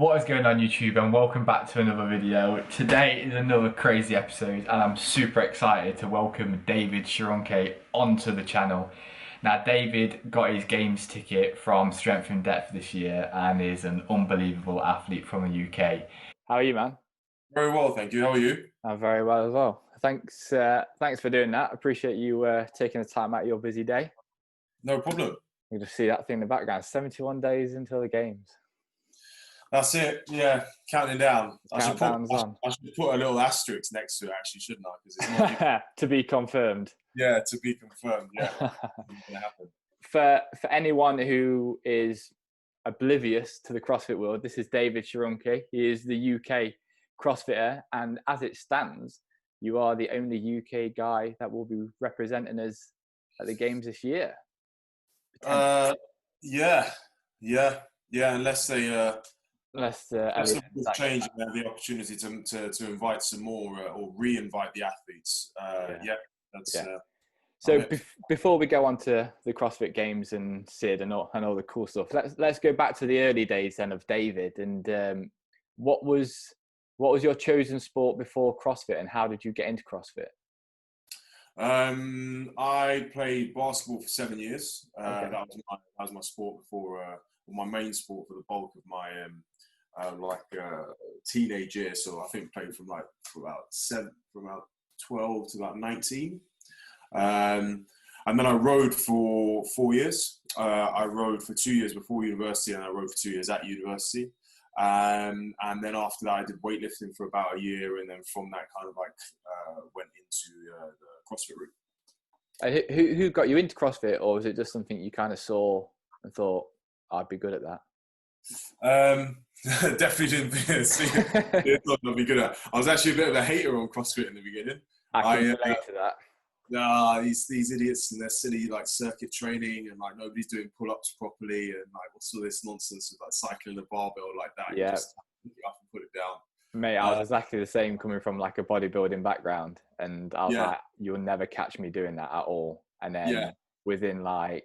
What is going on YouTube, and welcome back to another video. Today is another crazy episode and I'm super excited to welcome David Shorunke onto the channel. Now David got his games ticket from Strength in Depth this year and is an unbelievable athlete from the UK. How are you, man? Very well, thank you. How are you? I'm very well as well. Thanks for doing that. Appreciate you taking the time out of your busy day. No problem. You just see that thing in the background, 71 days until the games. That's it. Yeah, counting down. Countdown's on. I should put a little asterisk next to it, actually, shouldn't I? Because it's not. To be confirmed. Yeah, to be confirmed. Yeah, it's gonna happen. For anyone who is oblivious to the CrossFit world, this is David Shorunke. He is the UK CrossFitter, and as it stands, you are the only UK guy that will be representing us at the games this year. Yeah. Unless they change and have the opportunity to invite some more or re-invite the athletes. So before we go on to the CrossFit Games and Sid and all the cool stuff, let's go back to the early days then of David. And what was your chosen sport before CrossFit, and how did you get into CrossFit? I played basketball for 7 years. Okay. That was my sport before, my main sport for the bulk of my teenage years. So I think played from about 12 to about 19. And then I rode for 4 years. I rode for 2 years before university, and I rode for 2 years at university. And then after that, I did weightlifting for about a year, and then from that kind of went into the CrossFit route. Who got you into CrossFit, or was it just something you kind of saw and thought, I'd be good at that? Definitely didn't see it. I'd be good at. I was actually a bit of a hater on CrossFit in the beginning. I can relate to that. These idiots and their silly circuit training, and nobody's doing pull-ups properly, and what's all this nonsense of cycling the barbell like that. Yeah. You just pick it up and put it down. Mate, I was exactly the same, coming from a bodybuilding background, and I was like, you'll never catch me doing that at all. And then within I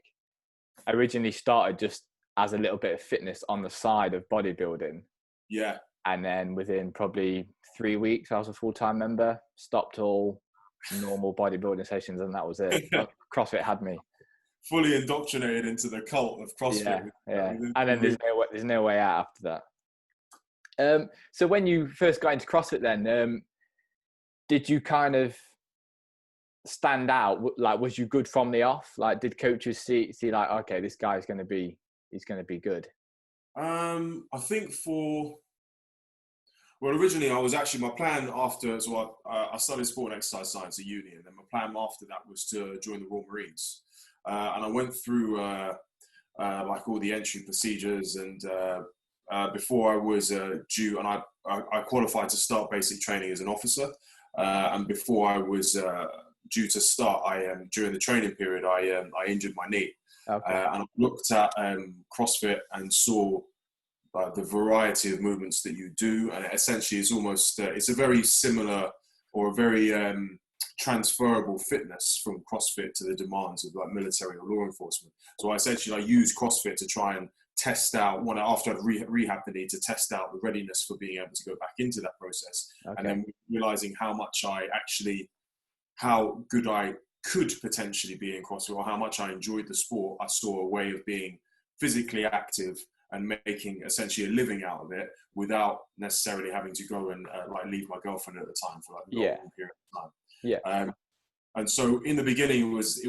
originally started just as a little bit of fitness on the side of bodybuilding. Yeah. And then within probably 3 weeks, I was a full-time member, stopped all normal bodybuilding sessions, and that was it. CrossFit had me fully indoctrinated into the cult of CrossFit. Yeah. And then there's no way out after that. So when you first got into CrossFit then, did you kind of stand out? Was you good from the off? Did coaches see okay, this guy's going to be good? I think originally I was actually, my plan after, so I studied sport and exercise science at uni, and then my plan after that was to join the Royal Marines. And I went through all the entry procedures, and before I was due, and I qualified to start basic training as an officer. And before I was due to start, during the training period, I injured my knee. Okay. And I looked at CrossFit and saw the variety of movements that you do, and it essentially is almost it's a very similar or a very transferable fitness from CrossFit to the demands of military or law enforcement. So I use CrossFit to try and test out, after I'd rehabbed the knee, to test out the readiness for being able to go back into that process. Okay. And then realizing how good I could potentially be in CrossFit, or how much I enjoyed the sport, I saw a way of being physically active and making essentially a living out of it without necessarily having to go and leave my girlfriend at the time for a long period of time. Yeah. And so in the beginning, there was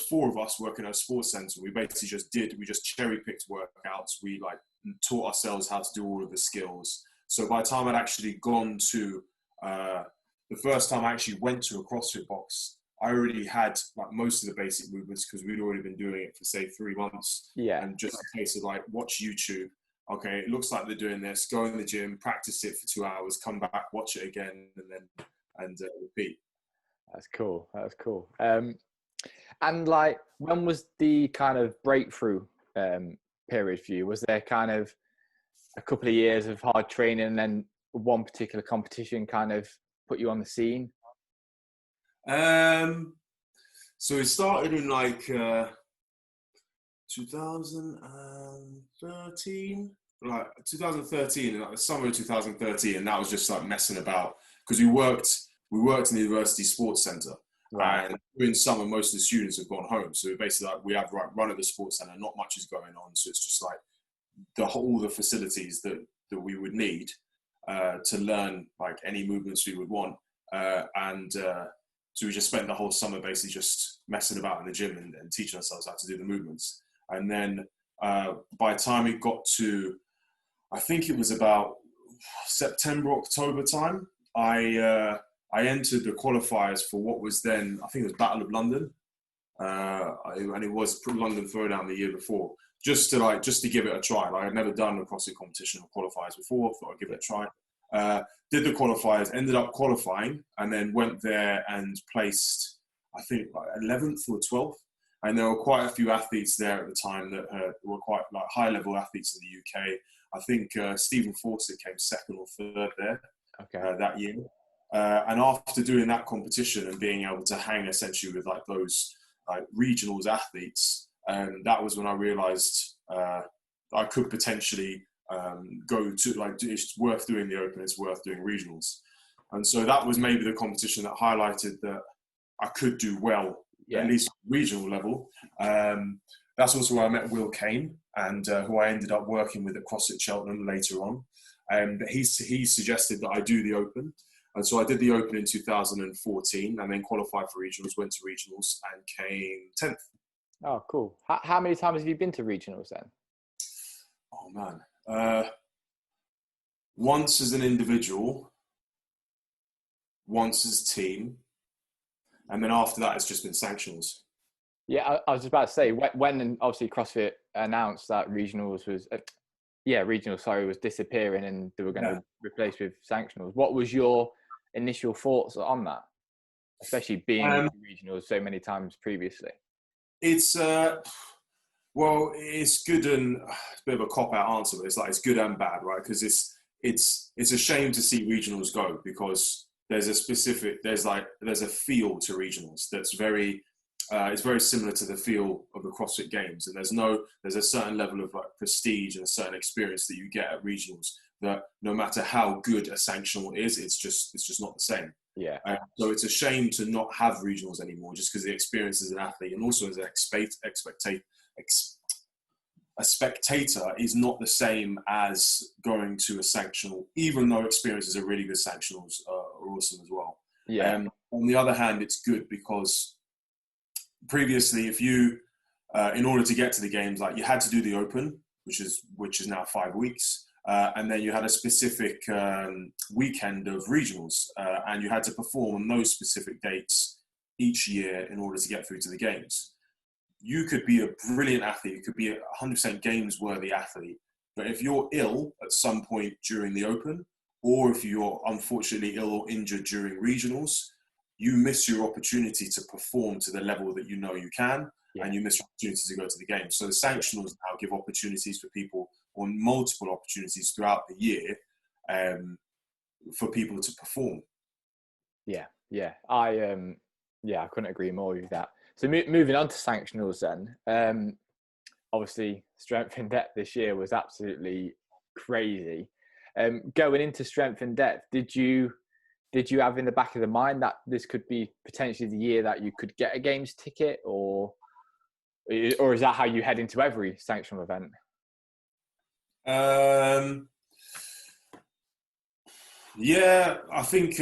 4 of us working at a sports center. We basically just cherry picked workouts. We taught ourselves how to do all of the skills. So by the time I'd actually gone to the first time I actually went to a CrossFit box, I already had most of the basic movements, because we'd already been doing it for say 3 months. Yeah. And just a case of watch YouTube. Okay, it looks like they're doing this. Go in the gym, practice it for 2 hours, come back, watch it again, and repeat. That's cool. And when was the kind of breakthrough period for you? Was there kind of a couple of years of hard training, and then one particular competition kind of put you on the scene? So it started in 2013. like 2013, like the summer of 2013, and that was just like messing about because we worked in the university sports centre, Right. and during summer most of the students have gone home, so basically like we have run at the sports centre, not much is going on, so it's just like all the facilities that we would need to learn like any movements we would want, and so we just spent the whole summer basically just messing about in the gym and teaching ourselves how to do the movements, and then by the time it got to, I think it was about September, October time, I entered the qualifiers for what was then, I think it was Battle of London, and it was London Throwdown the year before, just to give it a try. Like I'd never done a CrossFit competition or qualifiers before, thought I'd give it a try. Did the qualifiers, ended up qualifying, and then went there and placed, I think, like 11th or 12th. And there were quite a few athletes there at the time that were quite like high-level athletes in the UK. I think Stephen Fawcett came second or third there that year. And after doing that competition and being able to hang essentially with like those like regionals athletes, that was when I realised I could potentially go to like it's worth doing the Open, it's worth doing regionals, and so that was maybe the competition that highlighted that I could do well, at least regional level. That's also where I met Will Kane, and who I ended up working with at CrossFit Cheltenham later on. But he suggested that I do the Open. And so I did the Open in 2014 and then qualified for regionals, went to regionals and came 10th. Oh, cool. How many times have you been to regionals then? Oh, man. Once as an individual, once as a team, and then after that, it's just been sanctions. Yeah, I was just about to say, when obviously CrossFit announced that regionals was disappearing and they were going to replace with sanctionals. What was your initial thoughts on that, especially being in regionals so many times previously? It's well, it's good and it's a bit of a cop-out answer, but it's good and bad, right? Because it's a shame to see regionals go because there's a feel to regionals that's very it's very similar to the feel of the CrossFit Games, and there's a certain level of like prestige and a certain experience that you get at regionals that no matter how good a sanctional is, it's just not the same. Yeah. So it's a shame to not have regionals anymore, just because the experience as an athlete and also as a spectator is not the same as going to a sanctional, even though experiences are really good sanctionals are awesome as well. Yeah. On the other hand, it's good because previously, if you, in order to get to the games, like you had to do the Open, which is now 5 weeks, and then you had a specific weekend of regionals, and you had to perform on those specific dates each year in order to get through to the games. You could be a brilliant athlete, you could be a 100% games worthy athlete, but if you're ill at some point during the Open, or if you're unfortunately ill or injured during regionals, you miss your opportunity to perform to the level that you know you can, and you miss your opportunity to go to the game. So the sanctionals now give opportunities for people, or multiple opportunities throughout the year, for people to perform. I couldn't agree more with that. So moving on to sanctionals then, obviously strength and depth this year was absolutely crazy. Going into strength and depth, did you have in the back of the mind that this could be potentially the year that you could get a games ticket, or is that how you head into every sanctional event? Yeah, I think,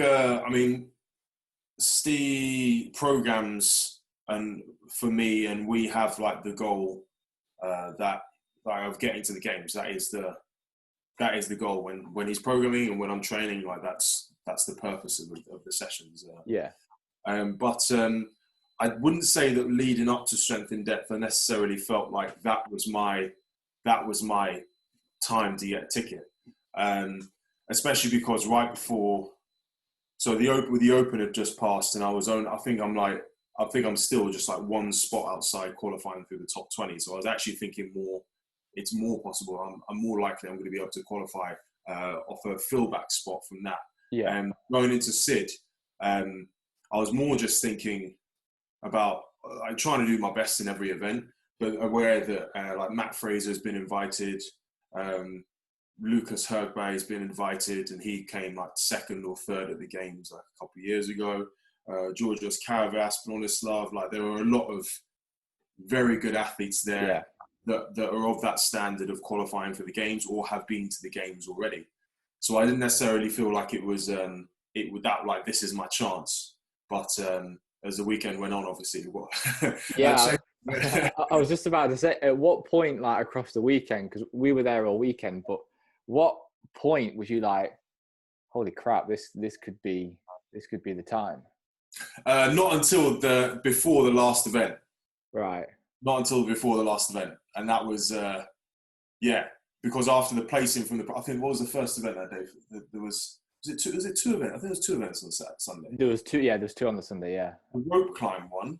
Steve programs, and for me, and we have like the goal that of getting to the games. That is the goal when he's programming and when I'm training. Like that's the purpose of the sessions. But I wouldn't say that leading up to strength in depth, I necessarily felt like that was my time to get a ticket. Especially because right before, so the Open had just passed, and I think I'm still just like one spot outside qualifying through the top 20. So I was actually thinking it's more possible. I'm more likely I'm going to be able to qualify off a fillback spot from that. Yeah. Going into Sid, I was more just thinking about trying to do my best in every event, but aware that like Matt Fraser has been invited. Lucas Hergbay has been invited, and he came like second or third at the games like a couple of years ago. Georgios Karavas, Bronislav, like there were a lot of very good athletes there that are of that standard of qualifying for the games or have been to the games already. So I didn't necessarily feel like it was like this is my chance. But as the weekend went on, obviously, I was just about to say, at what point, like across the weekend, because we were there all weekend, but what point was you like, holy crap, this could be the time? Not until before the last event. Right. Not until before the last event, and that was because after the placing from I think what was the first event that day? There was it two events? I think there was 2 events on Sunday. There was 2. Yeah, there's 2 on the Sunday. Yeah. The rope climb one,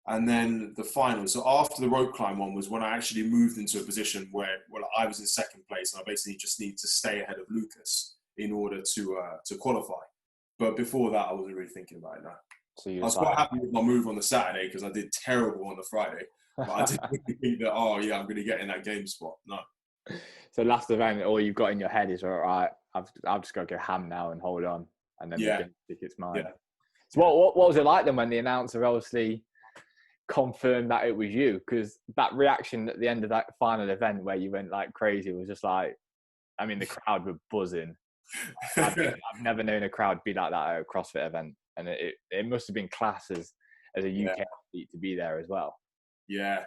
and then the final. So after the rope climb one was when I actually moved into a position where I was in second place, and I basically just needed to stay ahead of Lucas in order to qualify. But before that, I wasn't really thinking about it now. So I was quite happy with my move on the Saturday because I did terrible on the Friday. But I didn't really think that, I'm going to get in that game spot. No. So last event, all you've got in your head is, all right, I've just got to go ham now and hold on. And then think it's mine. Yeah. So what was it like then when the announcer obviously confirmed that it was you? Because that reaction at the end of that final event where you went like crazy was just like, I mean, the crowd were buzzing. I've never known a crowd be like that at a CrossFit event. And it must have been class as a UK athlete to be there as well. Yeah.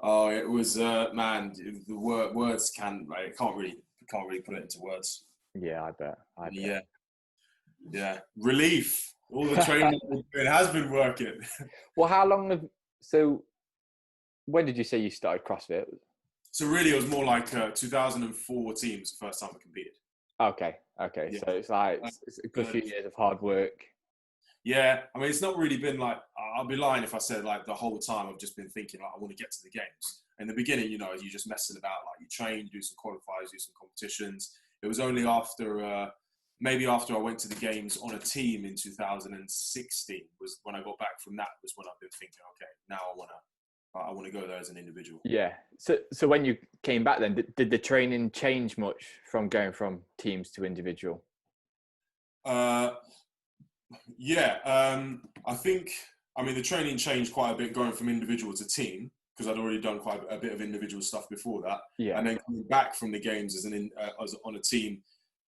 Oh, it was man. The words can't really put it into words. Yeah, I bet. Yeah. Relief. All the training it has been working. Well, how long so when did you say you started CrossFit? So really, it was more like 2014 was the first time I competed. Okay. Yeah. So it's like it's a good few years of hard work. Yeah, I mean, it's not really been like, I'll be lying if I said like the whole time I've just been thinking like, I want to get to the games. In the beginning, you're just messing about, like you train, do some qualifiers, do some competitions. It was only after, maybe after I went to the games on a team in 2016 was when I got back from that was when I've been thinking, okay, now I want to go there as an individual. Yeah. So when you came back then, did the training change much from going from teams to individual? I think, the training changed quite a bit going from individual to team because I'd already done quite a bit of individual stuff before that. Yeah. And then coming back from the games as on a team,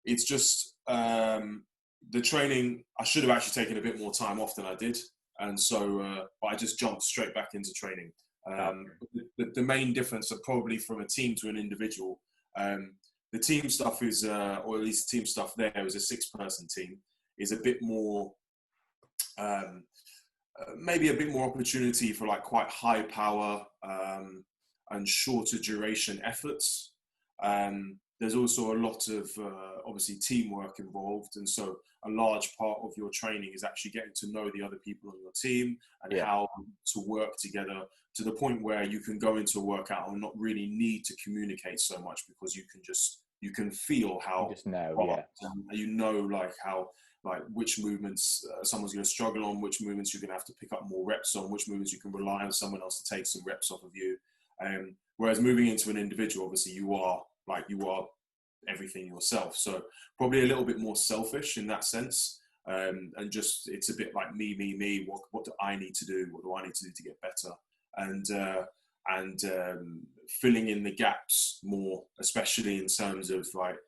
it's just the training, I should have actually taken a bit more time off than I did. And so but I just jumped straight back into training. The main difference are probably from a team to an individual. The team stuff is, or at least the team stuff there was a 6-person team, is a bit more, maybe a bit more opportunity for like quite high power and shorter duration efforts. There's also a lot of obviously teamwork involved, and so a large part of your training is actually getting to know the other people on your team and how to work together to the point where you can go into a workout and not really need to communicate so much because you can feel how like which movements someone's going to struggle on, which movements you're going to have to pick up more reps on, which movements you can rely on someone else to take some reps off of you. Whereas moving into an individual, obviously you are everything yourself. So probably a little bit more selfish in that sense. And just, it's a bit like me, what do I need to do? What do I need to do to get better? And filling in the gaps more, especially in terms of like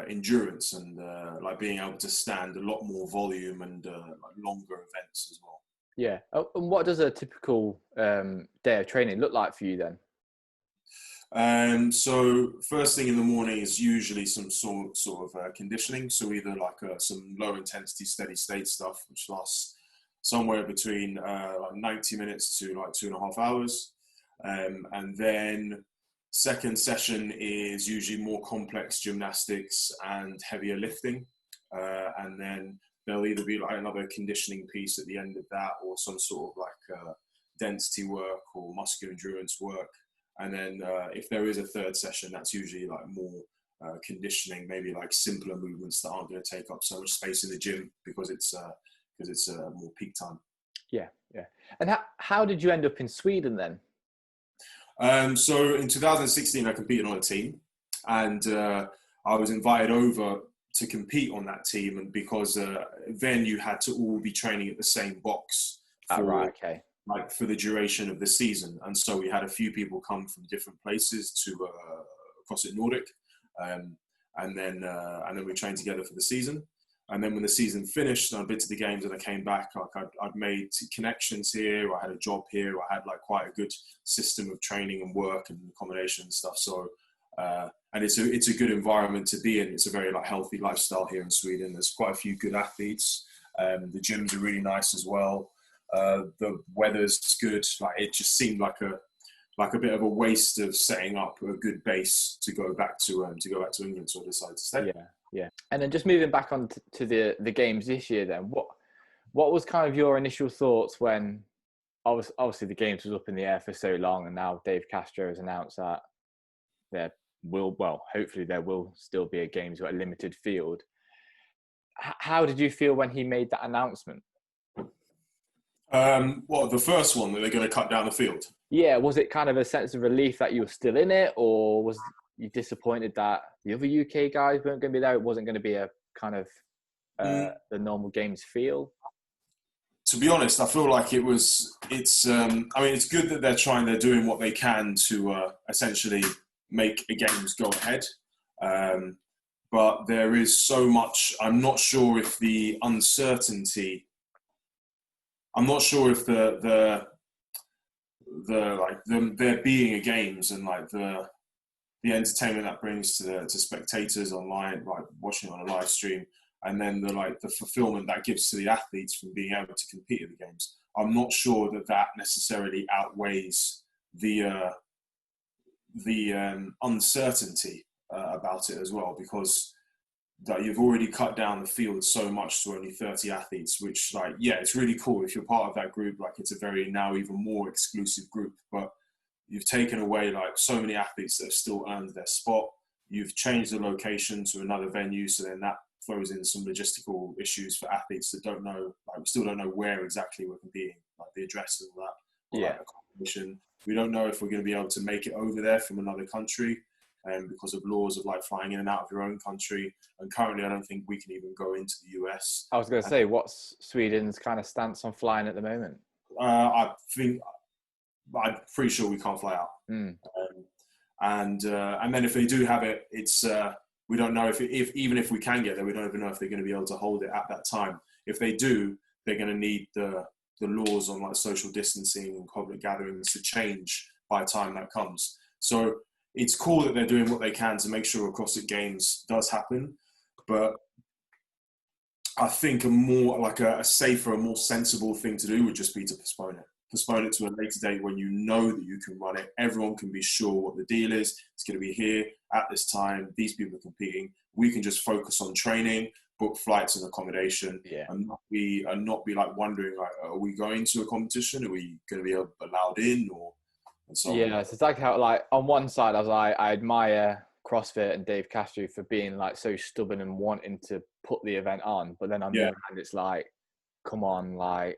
endurance and like being able to stand a lot more volume and like longer events as well. Yeah. And what does a typical day of training look like for you then? So first thing in the morning is usually some sort of conditioning. So either like some low intensity steady state stuff, which lasts somewhere between like 90 minutes to like 2.5 hours. And then second session is usually more complex gymnastics and heavier lifting. And then there'll either be like another conditioning piece at the end of that or some sort of like density work or muscular endurance work. And then if there is a third session, that's usually like more conditioning, maybe like simpler movements that aren't going to take up so much space in the gym because it's more peak time. Yeah. And how did you end up in Sweden then? So in 2016, I competed on a team. and I was invited over to compete on that team, and because then you had to all be training at the same box for like for the duration of the season, and so we had a few people come from different places to CrossFit Nordic, and then we trained together for the season. And then when the season finished, and I'd been to the games and I came back, like I'd made connections here. I had a job here. I had like quite a good system of training and work and accommodation and stuff. So, and it's a good environment to be in. It's a very like healthy lifestyle here in Sweden. There's quite a few good athletes. The gyms are really nice as well. The weather's good. Like it just seemed like a bit of a waste of setting up a good base to go back to England. So I decided to stay. Yeah. And then just moving back on to the games this year then, what was kind of your initial thoughts when obviously the games was up in the air for so long, and now Dave Castro has announced that hopefully there will still be a games with a limited field. How did you feel when he made that announcement? The first one, that they're going to cut down the field? Yeah, was it kind of a sense of relief that you were still in it, or was you disappointed that the other UK guys weren't going to be there? It wasn't going to be a kind of the normal games feel? To be honest, I feel like it's good that they're doing what they can to essentially make a games go ahead. But there is so much, I'm not sure if the uncertainty, I'm not sure if there being a games and like the entertainment that brings to spectators online, like watching on a live stream, and then the fulfillment that gives to the athletes from being able to compete at the games. I'm not sure that necessarily outweighs the uncertainty about it as well, because that you've already cut down the field so much to only 30 athletes, which it's really cool if you're part of that group. Like it's a very now even more exclusive group, but you've taken away like so many athletes that have still earned their spot. You've changed the location to another venue, so then that throws in some logistical issues for athletes that don't know, we still don't know where exactly we're competing, like the address and all that. Accommodation. We don't know if we're going to be able to make it over there from another country, because of laws of like flying in and out of your own country. And currently, I don't think we can even go into the US. I was going to say, what's Sweden's kind of stance on flying at the moment? I'm pretty sure we can't fly out. And then if they do have it, it's we don't know if even if we can get there, we don't even know if they're going to be able to hold it at that time. If they do, they're going to need the laws on like social distancing and public gatherings to change by the time that comes. So it's cool that they're doing what they can to make sure CrossFit Games does happen, but I think a safer, a more sensible thing to do would just be to postpone it. Postpone it to a later date when you know that you can run it. Everyone can be sure what the deal is. It's going to be here at this time. These people are competing. We can just focus on training, book flights and accommodation, and not be like wondering like, are we going to a competition? Are we going to be allowed in? So it's exactly how, like, on one side I admire CrossFit and Dave Castro for being like so stubborn and wanting to put the event on, but then on the other hand, it's like, come on, like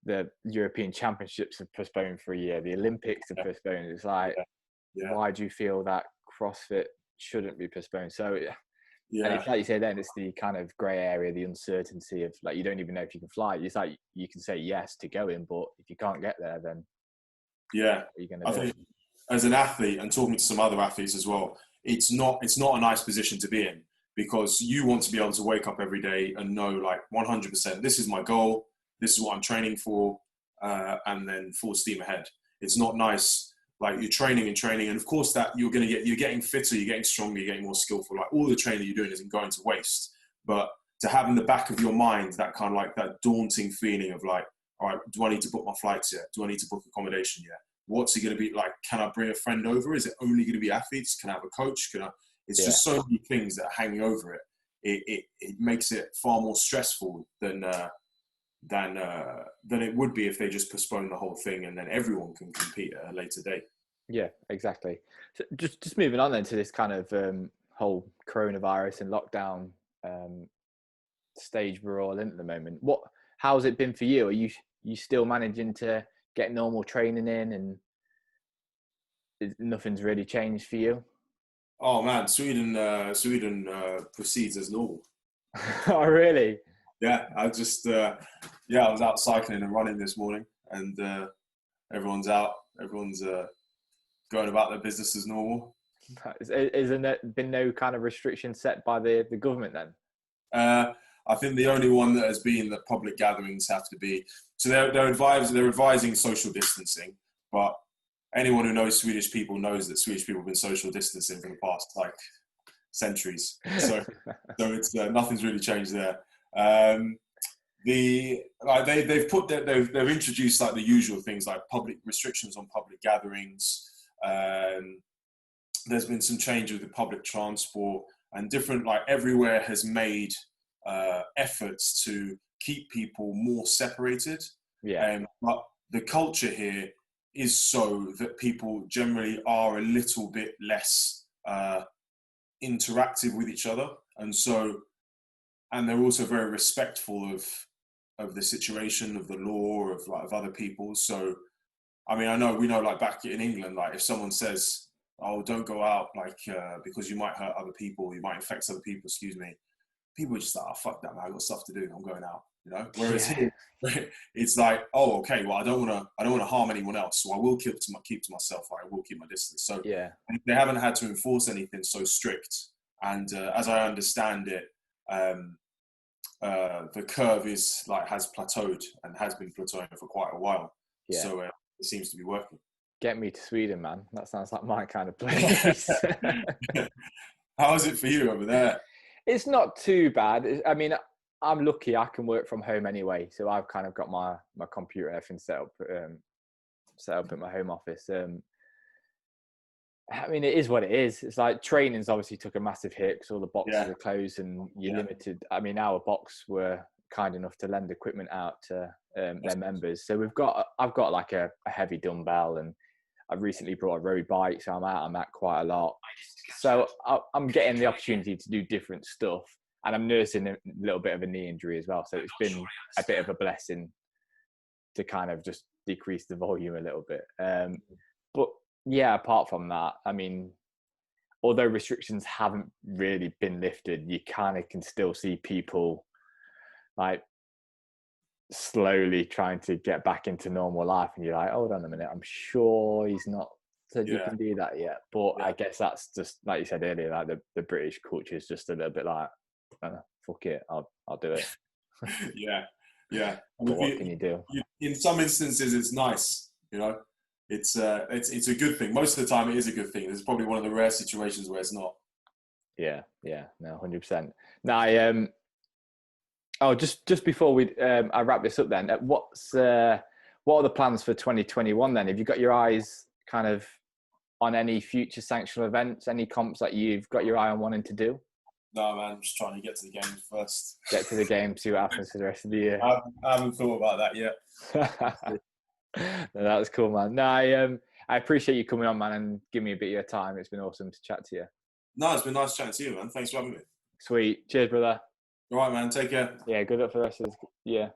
the European Championships are postponed for a year, the Olympics are postponed. It's like, why do you feel that CrossFit shouldn't be postponed? So and it's like you say, then it's the kind of grey area, the uncertainty of like, you don't even know if you can fly. It's like you can say yes to go in, but if you can't get there, then what are you going to do? I think as an athlete, and talking to some other athletes as well, it's not a nice position to be in, because you want to be able to wake up every day and know like 100%, this is my goal, this is what I'm training for, and then full steam ahead. It's not nice. Like you're training, and of course that you're getting fitter, you're getting stronger, you're getting more skillful. Like all the training you're doing isn't going to waste. But to have in the back of your mind that kind of like that daunting feeling of like, all right, do I need to book my flights yet? Do I need to book accommodation yet? What's it going to be like? Can I bring a friend over? Is it only going to be athletes? Can I have a coach? It's just so many things that are hanging over it. It makes it far more stressful than it would be if they just postpone the whole thing and then everyone can compete at a later date. Yeah, exactly. So just moving on then to this kind of whole coronavirus and lockdown stage we're all in at the moment. How's it been for you? Are you still managing to get normal training in, and nothing's really changed for you? Oh man, Sweden proceeds as normal. Oh, really? Yeah, I just I was out cycling and running this morning, and everyone's out. Everyone's going about their business as normal. Is there been no kind of restriction set by the government then? I think the only one that has been that public gatherings have to be. So they're advising social distancing, but anyone who knows Swedish people knows that Swedish people have been social distancing for the past like centuries. So it's nothing's really changed there. They've introduced like the usual things like public restrictions on public gatherings. There's been some change with the public transport, and different, like everywhere has made efforts to keep people more separated. Yeah. But the culture here is so that people generally are a little bit less interactive with each other, and they're also very respectful of the situation, of the law, of other people. So, I mean, we know like back in England, like if someone says, "Oh, don't go out," like because you might hurt other people, you might infect other people. Excuse me. People are just like, "Oh, fuck that, man! I've got stuff to do. I'm going out." You know. Whereas here, it's like, "Oh, okay. Well, I don't want to harm anyone else, so I will keep to myself. I will keep my distance." So yeah, they haven't had to enforce anything so strict. And as I understand it, the curve has plateaued and has been plateauing for quite a while. Yeah. So it seems to be working. Get me to Sweden, man. That sounds like my kind of place. How is it for you over there? It's not too bad. I mean, I'm lucky. I can work from home anyway, so I've kind of got my computer and everything set up at my home office. I mean, it is what it is. It's like training's obviously took a massive hit because all the boxes are closed and you're limited. I mean, our box were kind enough to lend equipment out to their members. So I've got like a heavy dumbbell, and I've recently brought a road bike, so I'm out on that quite a lot. So I'm getting the opportunity to do different stuff, and I'm nursing a little bit of a knee injury as well. So it's been a bit of a blessing to kind of just decrease the volume a little bit. But yeah, apart from that, I mean, although restrictions haven't really been lifted, you kind of can still see people like slowly trying to get back into normal life, and you're like, hold on a minute, I'm sure he's not said you can do that yet. But I guess that's just like you said earlier, like the British culture is just a little bit like, fuck it, I'll do it. Yeah. But what can you do? In some instances, it's nice, you know. It's a good thing. Most of the time, it is a good thing. It's probably one of the rare situations where it's not. Yeah, no, 100%. Now, just before I wrap this up, then, what are the plans for 2021? Then, have you got your eyes kind of on any future sanctional events, any comps that you've got your eye on wanting to do? No, man, I'm just trying to get to the game first. Get to the game, see what happens for the rest of the year. I haven't thought about that yet. No, that was cool, man. No, I appreciate you coming on, man, and giving me a bit of your time. It's been awesome to chat to you. No, it's been nice chatting to you, man. Thanks for having me. Sweet. Cheers, brother. All right, man. Take care. Yeah, good luck for the rest of the year.